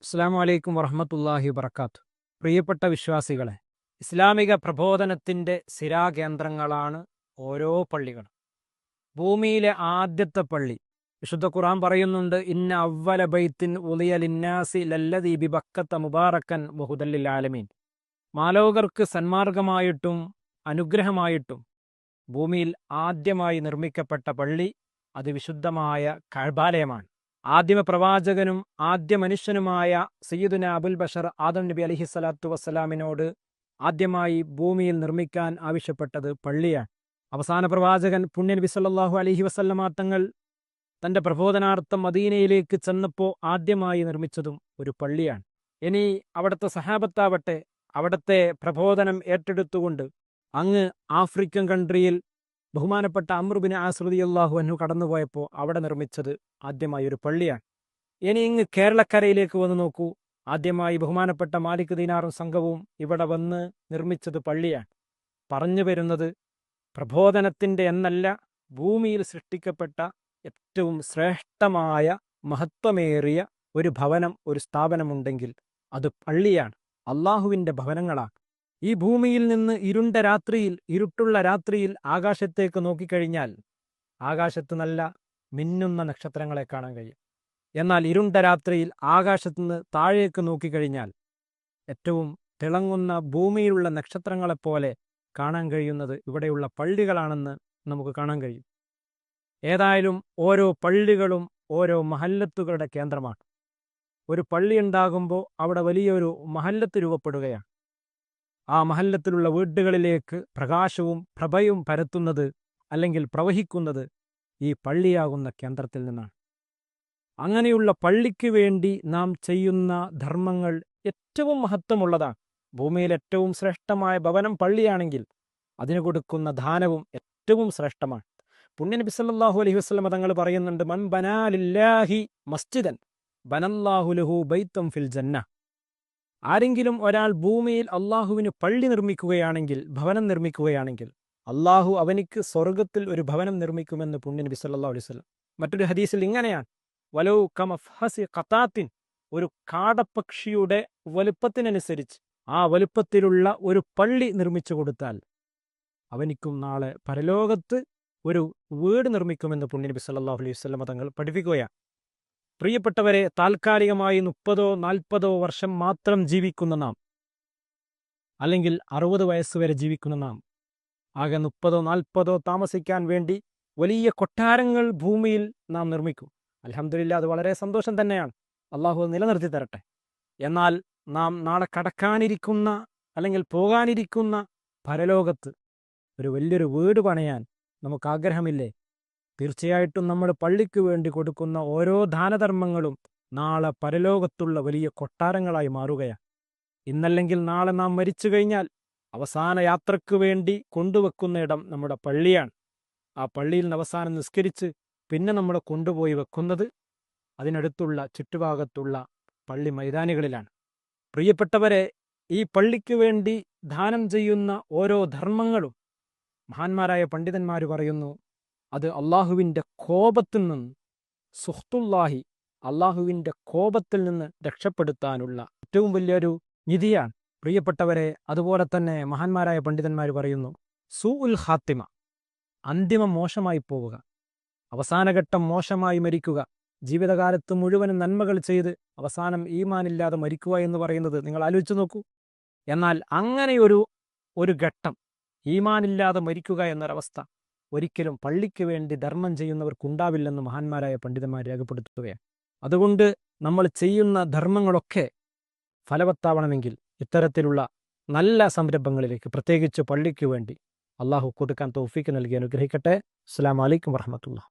അസ്സലാമു അലൈക്കും വറഹ്മത്തുള്ളാഹി വബറകാതുഹു. പ്രിയപ്പെട്ട വിശ്വാസികളെ, ഇസ്ലാമിക പ്രബോധനത്തിൻ്റെ സിരാകേന്ദ്രങ്ങളാണ് ഓരോ പള്ളികളും. ഭൂമിയിലെ ആദ്യത്തെ പള്ളി വിശുദ്ധ ഖുർആൻ പറയുന്നുണ്ട്, ഇന്ന അവ്വല ബൈത്തിൻ ഉളിയ ലിന്നാസി ലല്ലദീ ബിബക്കത്ത മുബാറക്കൻ വഹുദൽ ലിൽ ആലമീൻ. മാലോകർക്ക് സന്മാർഗമായിട്ടും അനുഗ്രഹമായിട്ടും ഭൂമിയിൽ ആദ്യമായി നിർമ്മിക്കപ്പെട്ട പള്ളി അത് വിശുദ്ധമായ കഅബാലയമാണ്. ആദ്യമ പ്രവാചകനും ആദ്യ മനുഷ്യനുമായ സയ്യിദുന അബുൽ ബഷർ ആദം നബി അലിഹിസ്സലാത്തു വസ്സലാമിനോട് ആദ്യമായി ഭൂമിയിൽ നിർമ്മിക്കാൻ ആവശ്യപ്പെട്ടത് പള്ളിയാണ്. അവസാന പ്രവാചകൻ പുണ്യനബി സല്ലല്ലാഹു അലൈഹി വസല്ലമ തങ്ങൾ തൻ്റെ പ്രബോധനാർത്ഥം മദീനയിലേക്ക് ചെന്നപ്പോൾ ആദ്യമായി നിർമ്മിച്ചതും ഒരു പള്ളിയാണ്. ഇനി അവിടുത്തെ സഹാബത്താവട്ടെ അവിടുത്തെ പ്രബോധനം ഏറ്റെടുത്തുകൊണ്ട് അങ്ങ് ആഫ്രിക്കൻ കൺട്രിയിൽ ബഹുമാനപ്പെട്ട അംർ ബിൻ ആസ് റളിയല്ലാഹു അൻഹു കടന്നുപോയപ്പോൾ അവിടെ നിർമ്മിച്ചത് ആദ്യമായി ഒരു പള്ളിയാണ്. ഇനി ഇങ്ങ് കേരളക്കരയിലേക്ക് വന്ന് നോക്കൂ, ആദ്യമായി ബഹുമാനപ്പെട്ട മാലിക് ദീനാറും സംഘവും ഇവിടെ വന്ന് നിർമ്മിച്ചത് പള്ളിയാണ്. പറഞ്ഞു വരുന്നത്, പ്രബോധനത്തിൻ്റെ എന്നല്ല, ഭൂമിയിൽ സൃഷ്ടിക്കപ്പെട്ട ഏറ്റവും ശ്രേഷ്ഠമായ മഹത്വമേറിയ ഒരു ഭവനം, ഒരു സ്ഥാപനമുണ്ടെങ്കിൽ അത് പള്ളിയാണ്. അള്ളാഹുവിൻ്റെ ഭവനങ്ങളാണ്. ഈ ഭൂമിയിൽ നിന്ന് ഇരുണ്ട രാത്രിയിൽ, ഇരുട്ടുള്ള രാത്രിയിൽ ആകാശത്തേക്ക് നോക്കിക്കഴിഞ്ഞാൽ ആകാശത്ത് നല്ല മിന്നുന്ന നക്ഷത്രങ്ങളെ കാണാൻ കഴിയും. എന്നാൽ ഇരുണ്ട രാത്രിയിൽ ആകാശത്തുനിന്ന് താഴേക്ക് നോക്കിക്കഴിഞ്ഞാൽ ഏറ്റവും തിളങ്ങുന്ന ഭൂമിയിലുള്ള നക്ഷത്രങ്ങളെപ്പോലെ കാണാൻ കഴിയുന്നത് ഇവിടെയുള്ള പള്ളികളാണെന്ന് നമുക്ക് കാണാൻ കഴിയും. ഏതായാലും ഓരോ പള്ളികളും ഓരോ മഹല്ലത്തുകളുടെ കേന്ദ്രമാണ്. ഒരു പള്ളി ഉണ്ടാകുമ്പോൾ അവിടെ വലിയൊരു മഹല്ലത്ത് രൂപപ്പെടുകയാണ്. ആ മഹല്ലത്തിലുള്ള വീടുകളിലേക്ക് പ്രകാശവും പ്രഭയും പരത്തുന്നത് അല്ലെങ്കിൽ പ്രവഹിക്കുന്നത് ഈ പള്ളിയാകുന്ന കേന്ദ്രത്തിൽ നിന്നാണ്. അങ്ങനെയുള്ള പള്ളിക്ക് വേണ്ടി നാം ചെയ്യുന്ന ധർമ്മങ്ങൾ ഏറ്റവും മഹത്വമുള്ളതാണ്. ഭൂമിയിൽ ഏറ്റവും ശ്രേഷ്ഠമായ ഭവനം പള്ളിയാണെങ്കിൽ അതിന് കൊടുക്കുന്ന ദാനവും ഏറ്റവും ശ്രേഷ്ഠമാണ്. പുണ്യനബി സല്ലല്ലാഹു അലൈഹി വസല്ലം തങ്ങൾ പറയുന്നുണ്ട്, മൻ ബനാ ലില്ലാഹി മസ്ജിദൻ ബനല്ലാഹു ലഹു ബൈത്തൻ ഫിൽ ജന്ന. ആരെങ്കിലും ഒരാൾ ഭൂമിയിൽ അള്ളാഹുവിന് പള്ളി നിർമ്മിക്കുകയാണെങ്കിൽ, ഭവനം നിർമ്മിക്കുകയാണെങ്കിൽ, അള്ളാഹു അവനിക്ക് സ്വർഗത്തിൽ ഒരു ഭവനം നിർമ്മിക്കുമെന്ന് പുണ്യനബി സല്ലല്ലാഹു അലൈഹി വസല്ലം. മറ്റൊരു ഹദീസിൽ ഇങ്ങനെയാണ്, വലൗ കമഫ്ഹസി ഖതാത്തിൻ, ഒരു കാടപ്പക്ഷിയുടെ വലുപ്പത്തിനനുസരിച്ച് ആ വലുപ്പത്തിലുള്ള ഒരു പള്ളി നിർമ്മിച്ചു കൊടുത്താൽ അവനിക്കും നാളെ പരലോകത്ത് ഒരു വീട് നിർമ്മിക്കുമെന്ന് പുണ്യനബി സല്ലല്ലാഹു അലൈഹി വസല്ലം തങ്ങൾ പഠിപ്പിക്കുകയാണ്. പ്രിയപ്പെട്ടവരെ, താൽക്കാലികമായി 30-40 വർഷം മാത്രം ജീവിക്കുന്ന നാം, അല്ലെങ്കിൽ 60 വയസ്സുവരെ ജീവിക്കുന്ന നാം, ആകെ 30-40 താമസിക്കാൻ വേണ്ടി വലിയ കൊട്ടാരങ്ങൾ ഭൂമിയിൽ നാം നിർമ്മിക്കും. അൽഹംദുലില്ലാ, അത് വളരെ സന്തോഷം തന്നെയാണ്. അള്ളാഹു നിലനിർത്തി തരട്ടെ. എന്നാൽ നാം നാളെ കടക്കാനിരിക്കുന്ന അല്ലെങ്കിൽ പോകാനിരിക്കുന്ന പരലോകത്ത് ഒരു വലിയൊരു വീട് പണിയാൻ നമുക്ക് ആഗ്രഹമില്ലേ? തീർച്ചയായിട്ടും നമ്മൾ പള്ളിക്ക് വേണ്ടി കൊടുക്കുന്ന ഓരോ ദാനധർമ്മങ്ങളും നാളെ പരലോകത്തുള്ള വലിയ കൊട്ടാരങ്ങളായി മാറുകയാണ്. ഇന്നല്ലെങ്കിൽ നാളെ നാം മരിച്ചു കഴിഞ്ഞാൽ അവസാന യാത്രയ്ക്ക് വേണ്ടി കൊണ്ടുവെക്കുന്ന ഇടം നമ്മുടെ പള്ളിയാണ്. ആ പള്ളിയിൽ നിന്ന് അവസാനം നിസ്കരിച്ച് പിന്നെ നമ്മൾ കൊണ്ടുപോയി വെക്കുന്നത് അതിനടുത്തുള്ള ചുറ്റുഭാഗത്തുള്ള പള്ളി മൈതാനികളിലാണ്. പ്രിയപ്പെട്ടവരെ, ഈ പള്ളിക്ക് വേണ്ടി ദാനം ചെയ്യുന്ന ഓരോ ധർമ്മങ്ങളും മഹാന്മാരായ പണ്ഡിതന്മാർ പറയുന്നു, അത് അള്ളാഹുവിൻ്റെ കോപത്തിൽ നിന്ന്, സുഹ്തുല്ലാഹി, അള്ളാഹുവിൻ്റെ കോപത്തിൽ നിന്ന് രക്ഷപ്പെടുത്താനുള്ള ഏറ്റവും വലിയൊരു നിധിയാണ്. പ്രിയപ്പെട്ടവരെ, അതുപോലെ തന്നെ മഹാന്മാരായ പണ്ഡിതന്മാർ പറയുന്നു, സൂഉൽ ഖാത്തിമ, അന്തിമം മോശമായി പോവുക, അവസാനഘട്ടം മോശമായി മരിക്കുക, ജീവിതകാലത്ത് മുഴുവനും നന്മകൾ ചെയ്ത് അവസാനം ഈമാനില്ലാതെ മരിക്കുക എന്ന് പറയുന്നത് നിങ്ങൾ ആലോചിച്ച് നോക്കൂ. എന്നാൽ അങ്ങനെയൊരു ഘട്ടം, ഈമാനില്ലാതെ മരിക്കുക എന്നൊരവസ്ഥ ഒരിക്കലും പള്ളിക്ക് വേണ്ടി ധർമ്മം ചെയ്യുന്നവർക്കുണ്ടാവില്ലെന്ന് മഹാന്മാരായ പണ്ഡിതന്മാർ രേഖപ്പെടുത്തുകയാണ്. അതുകൊണ്ട് നമ്മൾ ചെയ്യുന്ന ധർമ്മങ്ങളൊക്കെ ഫലവത്താവണമെങ്കിൽ ഇത്തരത്തിലുള്ള നല്ല സംരംഭങ്ങളിലേക്ക്, പ്രത്യേകിച്ച് പള്ളിക്ക് വേണ്ടി അള്ളാഹു കൊടുക്കാൻ തൗഫീക്ക് നൽകി അനുഗ്രഹിക്കട്ടെ. അസ്സലാമു അലൈക്കും വറഹ്മത്തുള്ളാഹി.